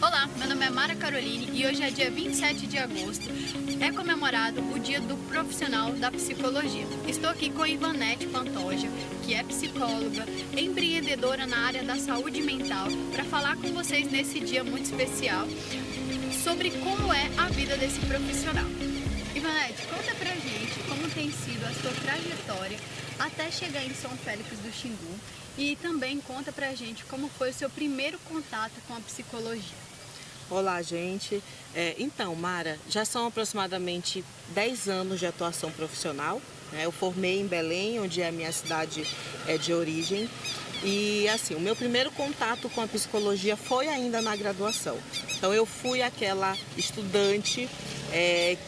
Olá, meu nome é Mara Caroline e hoje é dia 27 de agosto. É comemorado o Dia do Profissional da Psicologia. Estou aqui com Ivanete Pantoja, que é psicóloga, empreendedora na área da saúde mental, para falar com vocês nesse dia muito especial sobre como é a vida desse profissional. Ivanete, conta pra gente como tem sido a sua trajetória até chegar em São Félix do Xingu e também conta pra gente como foi o seu primeiro contato com a psicologia. Olá, gente. Então, Mara, já são aproximadamente 10 anos de atuação profissional, né? Eu formei em Belém, onde é a minha cidade de origem. E assim, o meu primeiro contato com a psicologia foi ainda na graduação. Então eu fui aquela estudante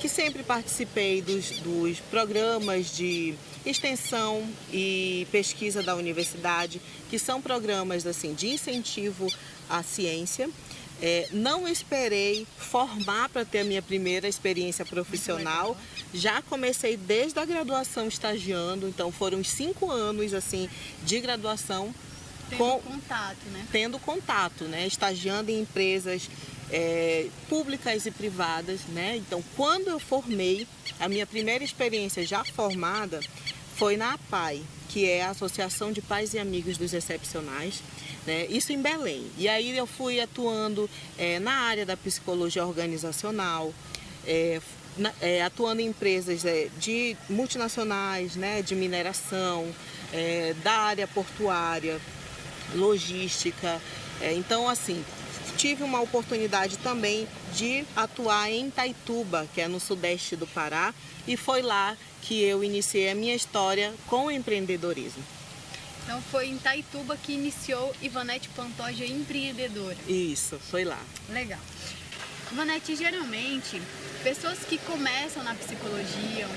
que sempre participei dos programas de extensão e pesquisa da universidade, que são programas assim, de incentivo à ciência. Não esperei formar para ter a minha primeira experiência profissional. Já comecei desde a graduação estagiando, então foram 5 anos assim de graduação tendo contato, né? Estagiando em empresas públicas e privadas, né? Então, quando eu formei, a minha primeira experiência já formada foi na APAE, que é a Associação de Pais e Amigos dos Excepcionais, né? Isso em Belém. E aí eu fui atuando na área da psicologia organizacional, atuando em empresas de multinacionais, né? De mineração, da área portuária, logística. Então, assim, tive uma oportunidade também de atuar em Itaituba, que é no sudeste do Pará, e foi lá que eu iniciei a minha história com o empreendedorismo. Então foi em Itaituba que iniciou Ivanete Pantoja empreendedora. Isso, foi lá. Legal. Ivanete, geralmente, pessoas que começam na psicologia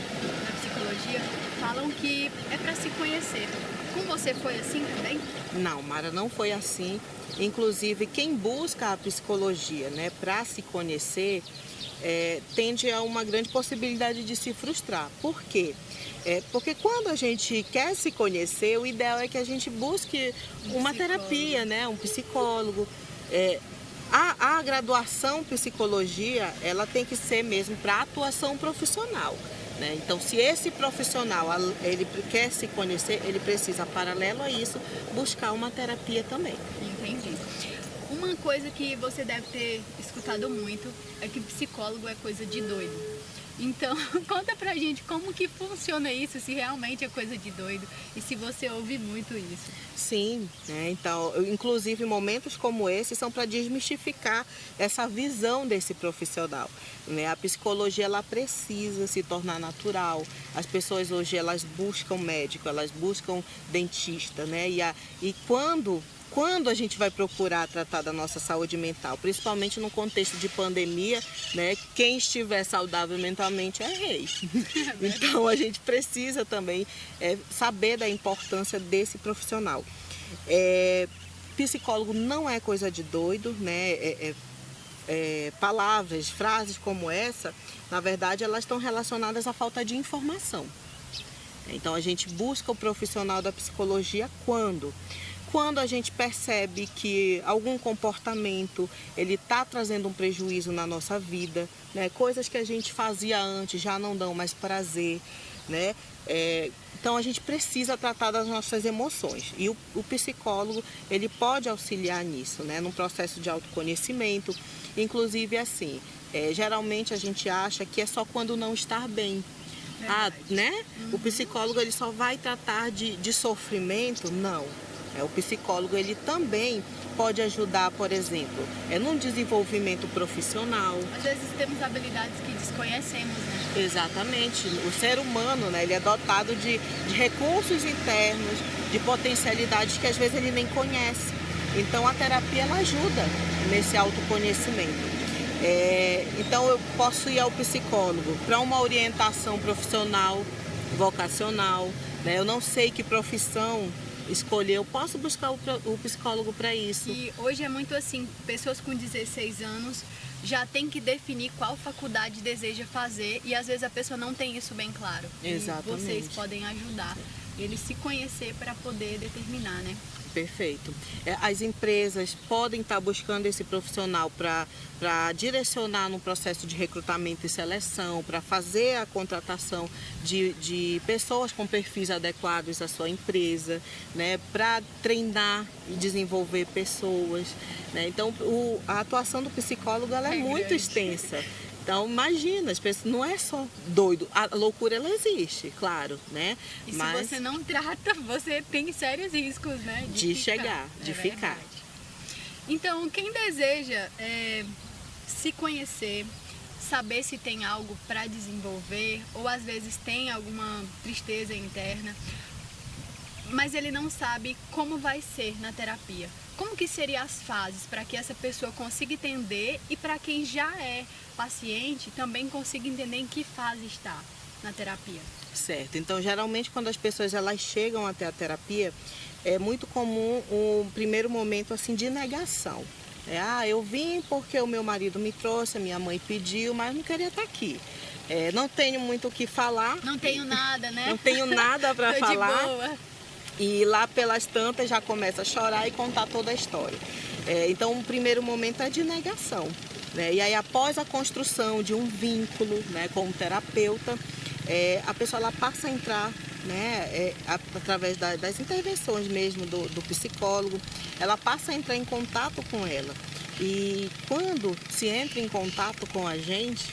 falam que é para se conhecer. Com você foi assim também? Não, Mara, não foi assim. Inclusive, quem busca a psicologia, né, para se conhecer, tende a uma grande possibilidade de se frustrar. Por quê? Porque quando a gente quer se conhecer, o ideal é que a gente busque uma terapia, né, um psicólogo. A graduação psicologia, ela tem que ser mesmo para atuação profissional, né? Então, se esse profissional ele quer se conhecer, ele precisa, paralelo a isso, buscar uma terapia também. Entendi. Uma coisa que você deve ter escutado muito é que psicólogo é coisa de doido. Então, conta pra gente como que funciona isso, se realmente é coisa de doido e se você ouve muito isso. Sim, né? Então, inclusive momentos como esse são para desmistificar essa visão desse profissional, né? A psicologia, ela precisa se tornar natural. As pessoas hoje, elas buscam médico, elas buscam dentista, né? E quando a gente vai procurar tratar da nossa saúde mental, principalmente no contexto de pandemia, né, quem estiver saudável mentalmente é rei. Então a gente precisa também saber da importância desse profissional. Psicólogo não é coisa de doido, né? Palavras, frases como essa, na verdade, elas estão relacionadas à falta de informação. Então a gente busca o profissional da psicologia quando a gente percebe que algum comportamento ele está trazendo um prejuízo na nossa vida, né? Coisas que a gente fazia antes já não dão mais prazer, né? Então a gente precisa tratar das nossas emoções e o psicólogo ele pode auxiliar nisso, né? Num processo de autoconhecimento, inclusive assim, geralmente a gente acha que é só quando não está bem. Né? O psicólogo ele só vai tratar de sofrimento? Não. O psicólogo ele também pode ajudar, por exemplo, num desenvolvimento profissional. Às vezes temos habilidades que desconhecemos, né? Exatamente. O ser humano, né, ele é dotado de recursos internos, de potencialidades que às vezes ele nem conhece. Então a terapia ela ajuda nesse autoconhecimento. Então eu posso ir ao psicólogo para uma orientação profissional, vocacional, né? Eu não sei que profissão escolher, eu posso buscar o psicólogo para isso. E hoje é muito assim, pessoas com 16 anos já tem que definir qual faculdade deseja fazer e às vezes a pessoa não tem isso bem claro. Exatamente. E vocês podem ajudar ele se conhecer para poder determinar, né? Perfeito. As empresas podem estar buscando esse profissional para direcionar no processo de recrutamento e seleção, para fazer a contratação de pessoas com perfis adequados à sua empresa, né, para treinar e desenvolver pessoas, né? Então, a atuação do psicólogo ela é muito grande. extensa. Então, imagina, as pessoas, não é só doido, a loucura ela existe, claro, né? E Mas se você não trata, você tem sérios riscos, né? de chegar, de ficar. Verdade. Então, quem deseja se conhecer, saber se tem algo para desenvolver, ou às vezes tem alguma tristeza interna, mas ele não sabe como vai ser na terapia. Como que seriam as fases para que essa pessoa consiga entender e para quem já é paciente também consiga entender em que fase está na terapia? Certo. Então, geralmente, quando as pessoas elas chegam até a terapia, é muito comum um primeiro momento assim de negação. Eu vim porque o meu marido me trouxe, a minha mãe pediu, mas não queria estar aqui. Não tenho muito o que falar. Não tenho nada, né? Não tenho nada para falar. De boa. E lá pelas tantas já começa a chorar e contar toda a história. Então, o primeiro momento é de negação, né? E aí, após a construção de um vínculo, né, com o terapeuta, a pessoa ela passa a entrar, né, através das intervenções mesmo do psicólogo, ela passa a entrar em contato com ela. E quando se entra em contato com a gente,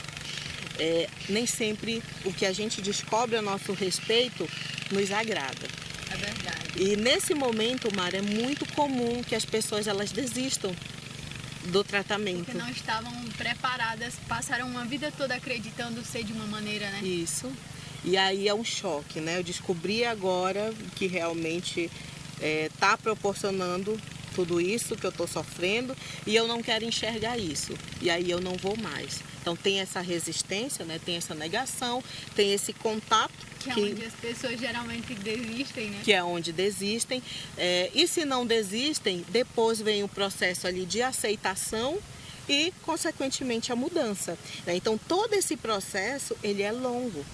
nem sempre o que a gente descobre a nosso respeito nos agrada. É verdade. E nesse momento, Mara, é muito comum que as pessoas elas desistam do tratamento. Porque não estavam preparadas, passaram uma vida toda acreditando ser de uma maneira, né? Isso. E aí é um choque, né? Eu descobri agora que realmente está proporcionando tudo isso que eu estou sofrendo e eu não quero enxergar isso. E aí eu não vou mais. Então tem essa resistência, né? Tem essa negação, tem esse contato. Que é onde as pessoas geralmente desistem, né? Que é onde desistem. E se não desistem, depois vem o processo ali de aceitação e, consequentemente, a mudança. Então, todo esse processo, ele é longo.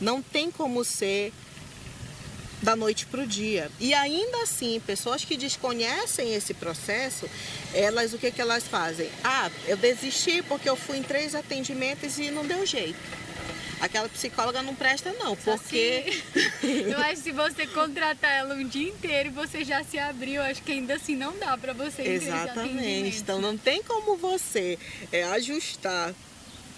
Não tem como ser da noite para o dia. E ainda assim, pessoas que desconhecem esse processo, o que elas fazem? Eu desisti porque eu fui em 3 atendimentos e não deu jeito. Aquela psicóloga não presta não, porque... Eu acho que se você contratar ela um dia inteiro e você já se abriu, acho que ainda assim não dá para você ir em 3 Exatamente. atendimentos. Então não tem como você ajustar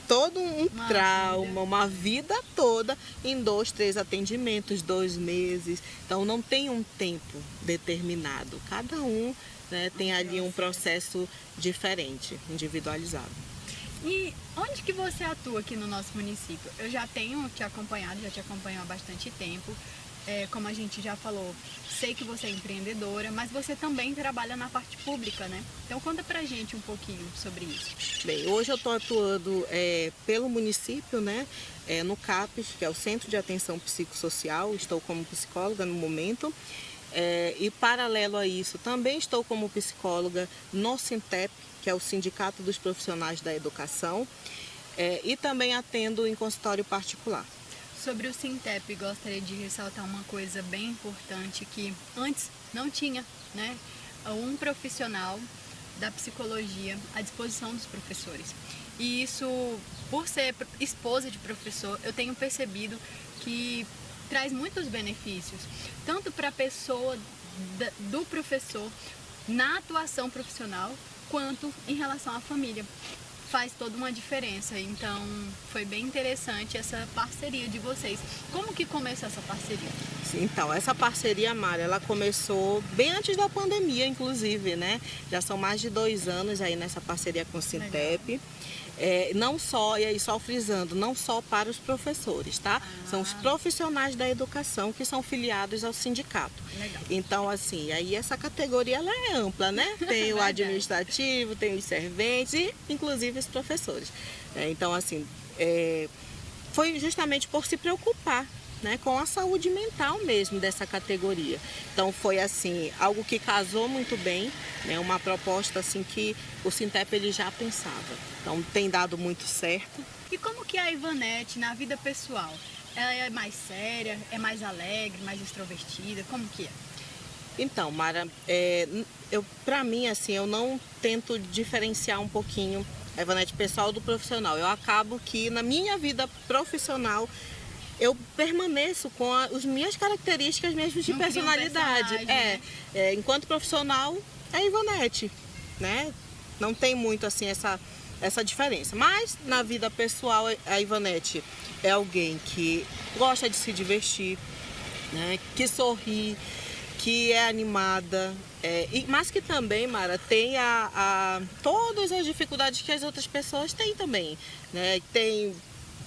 todo um trauma, uma vida toda em 2, 3 atendimentos, 2 meses. Então não tem um tempo determinado. Cada um, né, tem ali um processo diferente, individualizado. E onde que você atua aqui no nosso município? Eu já tenho te acompanhado, já te acompanho há bastante tempo. Como a gente já falou, sei que você é empreendedora, mas você também trabalha na parte pública, né? Então conta pra gente um pouquinho sobre isso. Bem, hoje eu estou atuando pelo município, né? No CAPES, que é o Centro de Atenção Psicossocial, estou como psicóloga no momento. E paralelo a isso, também estou como psicóloga no Sintep, que é o Sindicato dos Profissionais da Educação, e também atendo em consultório particular. Sobre o Sintep, gostaria de ressaltar uma coisa bem importante que antes não tinha, né? Um profissional da psicologia à disposição dos professores. E isso, por ser esposa de professor, eu tenho percebido que traz muitos benefícios, tanto para a pessoa do professor na atuação profissional, quanto em relação à família. Faz toda uma diferença, então foi bem interessante essa parceria de vocês. Como que começou essa parceria? Então, essa parceria, Mara, ela começou bem antes da pandemia, inclusive, né? Já são mais de 2 anos aí nessa parceria com o Sintep. Não só, e aí só frisando, não só para os professores, tá? São os profissionais da educação que são filiados ao sindicato. Legal. Então, assim, aí essa categoria ela é ampla, né? Tem o administrativo, tem os serventes e, inclusive, os professores. Então, assim, foi justamente por se preocupar, né, com a saúde mental mesmo dessa categoria. Então foi assim, algo que casou muito bem, né, uma proposta assim que o Sintep ele já pensava. Então tem dado muito certo. E como que é a Ivanete na vida pessoal? Ela é mais séria, é mais alegre, mais extrovertida? Como que é? Então, Mara, para mim, assim, eu não tento diferenciar um pouquinho a Ivonete pessoal do profissional. Eu acabo que na minha vida profissional eu permaneço com as minhas características mesmo de Não cria um personalidade. personagem, né? Enquanto profissional, é a Ivonete, né? Não tem muito assim essa diferença. Mas na vida pessoal, a Ivonete é alguém que gosta de se divertir, né? Que sorri, que é animada, mas que também, Mara, tem todas as dificuldades que as outras pessoas têm também, né? Tem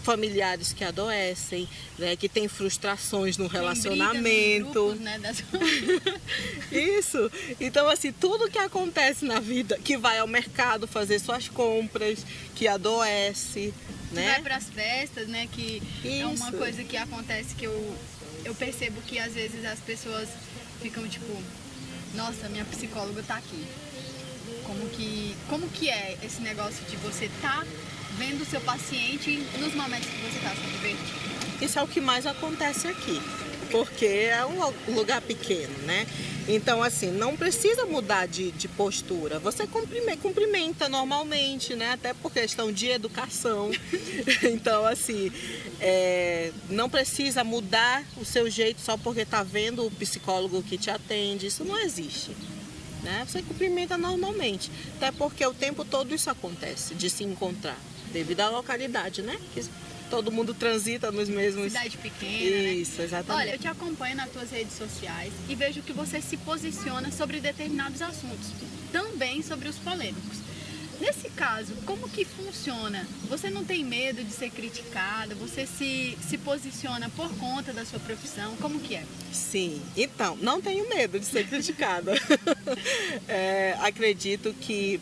familiares que adoecem, né? Que tem frustrações no relacionamento. Grupos, né, das... Isso. Então, assim, tudo que acontece na vida, que vai ao mercado fazer suas compras, que adoece, né? Vai para as festas, né? Que é uma Isso. coisa que acontece que eu percebo que às vezes as pessoas ficam tipo, nossa, minha psicóloga tá aqui. Como que é esse negócio de você tá vendo o seu paciente nos momentos que você tá se divertindo? Isso é o que mais acontece aqui, porque é um lugar pequeno, né? Então, assim, não precisa mudar de postura. Você cumprimenta normalmente, né? Até por questão de educação. Então, assim, não precisa mudar o seu jeito só porque tá vendo o psicólogo que te atende. Isso não existe, né? Você cumprimenta normalmente. Até porque o tempo todo isso acontece, de se encontrar. Devido à localidade, né? Que todo mundo transita nos mesmos... Cidade pequena, Isso, né? exatamente. Olha, eu te acompanho nas tuas redes sociais e vejo que você se posiciona sobre determinados assuntos, também sobre os polêmicos. Nesse caso, como que funciona? Você não tem medo de ser criticada? Você se posiciona por conta da sua profissão? Como que é? Sim, então, não tenho medo de ser criticada. Acredito que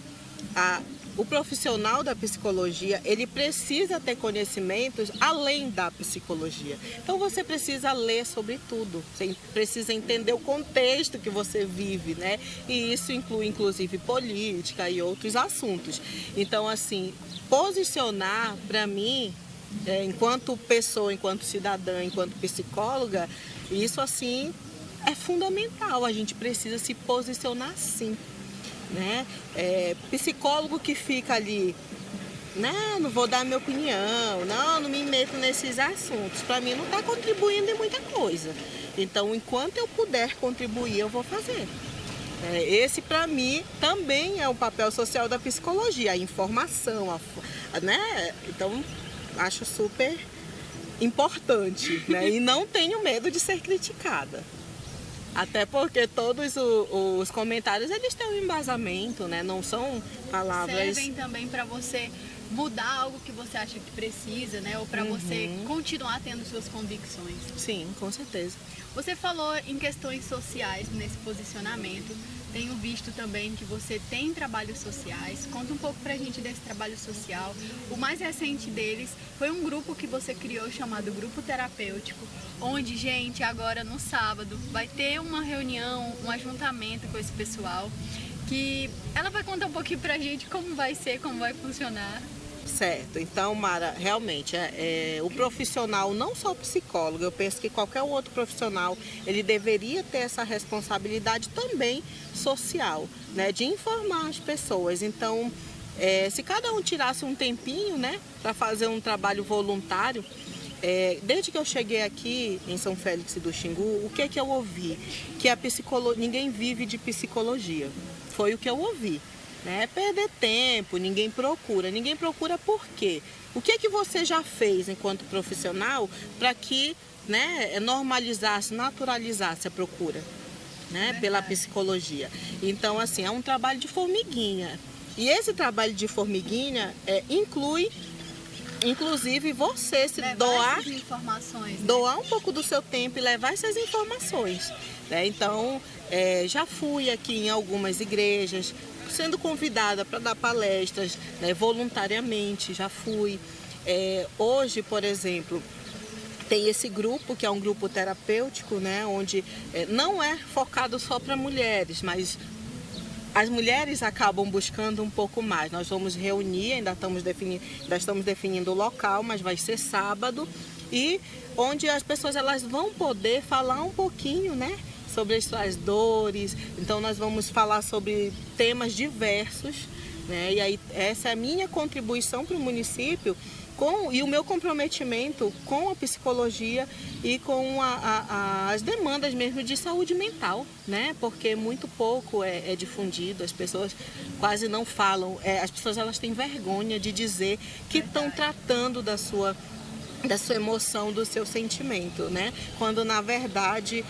o profissional da psicologia, ele precisa ter conhecimentos além da psicologia. Então você precisa ler sobre tudo, você precisa entender o contexto que você vive, né? E isso inclui inclusive política e outros assuntos. Então, assim, posicionar para mim, enquanto pessoa, enquanto cidadã, enquanto psicóloga, isso assim é fundamental. A gente precisa se posicionar sim. Né? Psicólogo que fica ali, não vou dar minha opinião, não me meto nesses assuntos, para mim não está contribuindo em muita coisa. Então, enquanto eu puder contribuir, eu vou fazer. Esse, para mim, também é o papel social da psicologia, a informação, né? Então, acho super importante, né? E não tenho medo de ser criticada. Até porque todos os comentários, eles têm um embasamento, né? Não são palavras... Servem também para você mudar algo que você acha que precisa, né? Ou para você continuar tendo suas convicções. Sim, com certeza. Você falou em questões sociais nesse posicionamento. Tenho visto também que você tem trabalhos sociais. Conta um pouco pra gente desse trabalho social. O mais recente deles foi um grupo que você criou chamado Grupo Terapêutico, onde, gente, agora no sábado vai ter uma reunião, um ajuntamento com esse pessoal, que ela vai contar um pouquinho pra gente como vai ser, como vai funcionar. Certo, então, Mara, realmente, o profissional, não só o psicólogo, eu penso que qualquer outro profissional, ele deveria ter essa responsabilidade também social, né, de informar as pessoas. Então, se cada um tirasse um tempinho, né, para fazer um trabalho voluntário, desde que eu cheguei aqui em São Félix do Xingu, o que eu ouvi? Que ninguém vive de psicologia. Foi o que eu ouvi. Perder tempo, ninguém procura. Ninguém procura por quê? O que você já fez enquanto profissional para que, né, normalizasse, naturalizasse a procura, né, pela psicologia? Então, assim, é um trabalho de formiguinha. E esse trabalho de formiguinha inclui, inclusive, você se levar essas informações, né? Doar um pouco do seu tempo e levar essas informações. Então, já fui aqui em algumas igrejas, sendo convidada para dar palestras, né, voluntariamente, já fui. Hoje, por exemplo, tem esse grupo, que é um grupo terapêutico, né, onde não é focado só para mulheres, mas as mulheres acabam buscando um pouco mais. Nós vamos reunir, ainda estamos definindo o local, mas vai ser sábado, e onde as pessoas elas vão poder falar um pouquinho, né, sobre as suas dores. Então nós vamos falar sobre temas diversos, né? E aí essa é a minha contribuição para o município e o meu comprometimento com a psicologia e com as demandas mesmo de saúde mental, né? Porque muito pouco é difundido, as pessoas quase não falam, as pessoas elas têm vergonha de dizer que estão tratando da sua emoção, do seu sentimento, né? Quando na verdade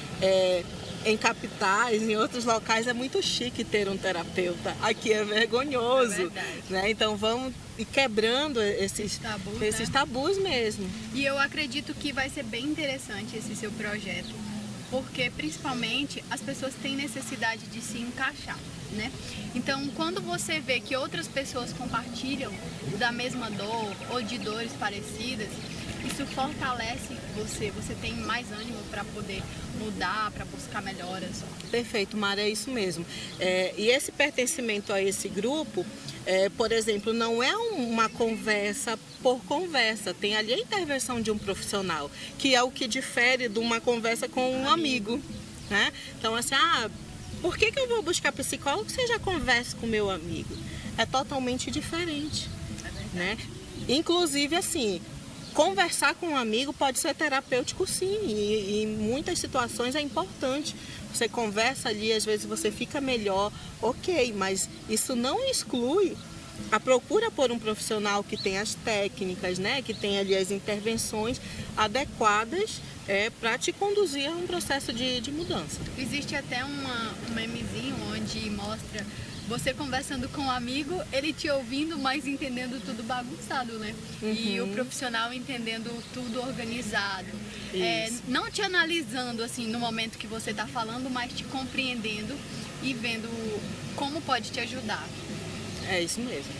em capitais, em outros locais é muito chique ter um terapeuta. Aqui é vergonhoso, né? Então vamos ir quebrando esses tabus mesmo. E eu acredito que vai ser bem interessante esse seu projeto, porque principalmente as pessoas têm necessidade de se encaixar, né? Então, quando você vê que outras pessoas compartilham da mesma dor ou de dores parecidas, isso fortalece você tem mais ânimo para poder mudar, para buscar melhoras. Perfeito, Mara, é isso mesmo. E esse pertencimento a esse grupo, por exemplo, não é uma conversa por conversa, tem ali a intervenção de um profissional, que é o que difere de uma conversa com um amigo, né? Então, assim, por que eu vou buscar psicólogo se eu já converso com meu amigo? É totalmente diferente, né? Inclusive, assim, conversar com um amigo pode ser terapêutico, sim, e em muitas situações é importante. Você conversa ali, às vezes você fica melhor, ok, mas isso não exclui a procura por um profissional que tem as técnicas, né, que tem ali as intervenções adequadas para te conduzir a um processo de mudança. Existe até um memezinho onde mostra você conversando com um amigo, ele te ouvindo, mas entendendo tudo bagunçado, né? Uhum. E o profissional entendendo tudo organizado. Não te analisando assim no momento que você está falando, mas te compreendendo e vendo como pode te ajudar. É isso mesmo.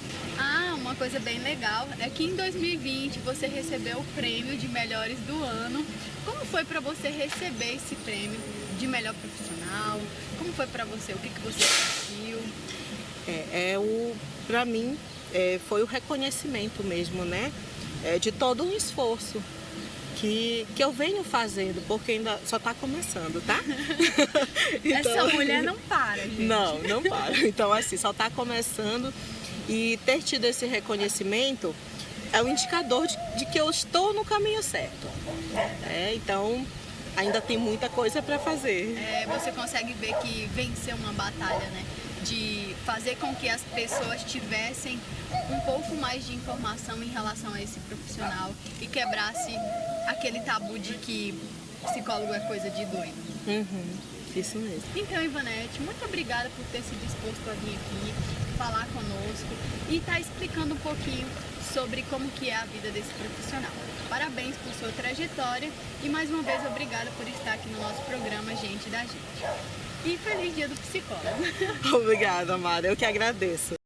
Uma coisa bem legal é que em 2020 você recebeu o prêmio de melhores do ano. Como foi para você receber esse prêmio de melhor profissional? Como foi para você? O que você sentiu? Para mim, foi o reconhecimento mesmo, né? De todo um esforço que eu venho fazendo, porque ainda só está começando, tá? Então, essa mulher não para, gente. Não para. Então, assim, só está começando e ter tido esse reconhecimento é um indicador de que eu estou no caminho certo. Então, ainda tem muita coisa para fazer. Você consegue ver que venceu uma batalha, né? De fazer com que as pessoas tivessem um pouco mais de informação em relação a esse profissional e quebrasse aquele tabu de que psicólogo é coisa de doido. Isso mesmo. Então, Ivanete, muito obrigada por ter se disposto a vir aqui, falar conosco e estar explicando um pouquinho sobre como que é a vida desse profissional. Parabéns por sua trajetória e mais uma vez obrigada por estar aqui no nosso programa Gente da Gente. E feliz dia do psicólogo. Obrigada, Mara. Eu que agradeço.